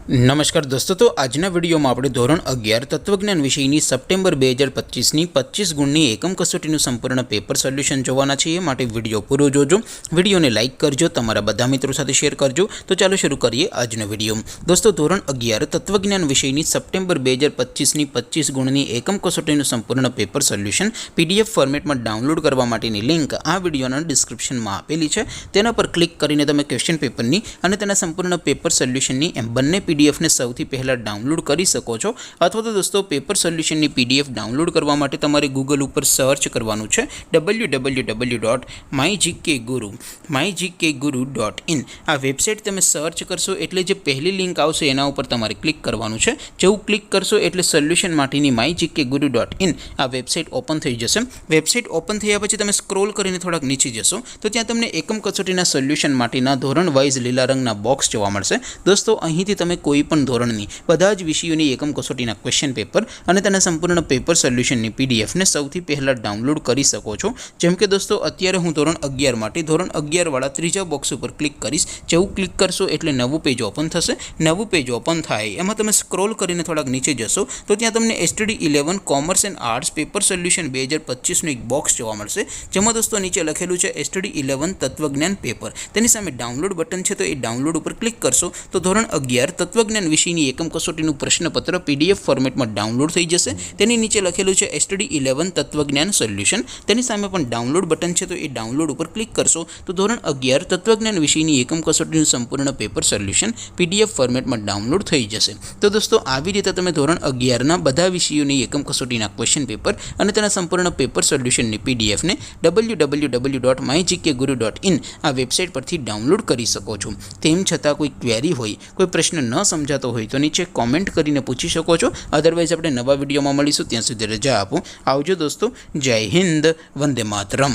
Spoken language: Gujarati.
नमस्कार दोस्तों, तो आजना विडियो में आपणे धोरण 11 तत्वज्ञान विषयनी सप्टेम्बर 2025 ની 25 ગુણની એકમ કસોટીનું સંપૂર્ણ પેપર સોલ્યુશન જોવાના છીએ। માટે વિડિયો પૂરો જોજો, વિડિયોને લાઇક કરજો, તમારા બધા મિત્રો સાથે શેર કરજો। તો ચાલો શરૂ કરીએ આજનો વિડિયો। દોસ્તો, ધોરણ 11 તત્વજ્ઞાન વિષયની સપ્ટેમ્બર 2025 ની 25 ગુણની એકમ કસોટીનું સંપૂર્ણ પેપર સોલ્યુશન PDF ફોર્મેટમાં ડાઉનલોડ કરવા માટેની લિંક આ વિડિયોના ડિસ્ક્રિપ્શનમાં આપેલી છે। તેના પર ક્લિક કરીને તમે ક્વેશ્ચન પેપરની અને તેના સંપૂર્ણ પેપર સોલ્યુશનની એમ બંને PDF ने સૌથી પહેલા ડાઉનલોડ કરી શકો છો। અથવા તો દોસ્તો, પેપર સોલ્યુશનની PDF ડાઉનલોડ કરવા માટે તમારે ગૂગલ ઉપર સર્ચ કરવાનું છે www.mygkguru.in। આ વેબસાઇટ તમે સર્ચ કરશો એટલે જે પહેલી લિંક આવશે એના ઉપર તમારે ક્લિક કરવાનું છે। જેવું ક્લિક કરશો એટલે સોલ્યુશન માટેની mygkguru.in આ વેબસાઇટ ઓપન થઈ જશે। વેબસાઇટ ઓપન થયા પછી તમે સ્ક્રોલ કરીને થોડાક નીચે જશો તો ત્યાં તમને એકમ કસોટીના સોલ્યુશન માટેના ધોરણ વાઇઝ લીલા રંગના બોક્સ જોવા મળશે। દોસ્તો, અહીંથી તમે કોઈ પણ ધોરણની બધા જ વિષયોની એકમ કસોટીના ક્વેશ્ચન પેપર અને તેના સંપૂર્ણ પેપર સોલ્યુશનની PDF ને સૌથી પહેલા ડાઉનલોડ કરી શકો છો। જેમ કે દોસ્તો, અત્યારે હું ધોરણ 11 માટે ધોરણ 11 વાળા ત્રીજા બોક્સ ઉપર ક્લિક કરીશ। જેવું ક્લિક કરશો એટલે નવું પેજ ઓપન થશે। નવું પેજ ઓપન થાય એમાં તમે સ્ક્રોલ કરીને થોડાક નીચે જશો તો ત્યાં તમને STD11 commerce and arts paper solution 2025નું એક બોક્સ જોવા મળશે। જેમાં દોસ્તો નીચે લખેલું છે STD11 તત્વજ્ઞાન પેપર। તેની સામે ડાઉનલોડ બટન છે, તો એ ડાઉનલોડ ઉપર ક્લિક કરશો તો ધોરણ 11 તત્વજ્ઞાન વિષયની એકમ કસોટીનું પ્રશ્નપત્ર PDF ફોર્મેટમાં ડાઉનલોડ થઈ જશે। તેની નીચે લખેલું છે STD11 તત્વજ્ઞાન સોલ્યુશન। તેની સામે પણ ડાઉનલોડ બટન છે, તો એ ડાઉનલોડ ઉપર ક્લિક કરશો તો ધોરણ 11 તત્વજ્ઞાન વિષયની એકમ કસોટીનું સંપૂર્ણ પેપર સોલ્યુશન PDF ફોર્મેટમાં ડાઉનલોડ થઈ જશે। તો દોસ્તો, આવી રીતે તમે ધોરણ 11ના બધા વિષયોની એકમ કસોટીના ક્વેશ્ચન પેપર અને તેના સંપૂર્ણ પેપર સોલ્યુશનની PDF ને www.mygkguru.in આ વેબસાઇટ પરથી ડાઉનલોડ કરી શકો છો। તેમ છતાં કોઈ ક્વેરી હોય, કોઈ પ્રશ્ન ન સમજાતો હોય તો નીચે કોમેન્ટ કરીને પૂછી શકો છો। અધરવાઇઝ આપણે નવા વિડીયોમાં મળીશું, ત્યાં સુધી રજા આપો। આવજો દોસ્તો, જય હિન્દ, વંદે માતરમ।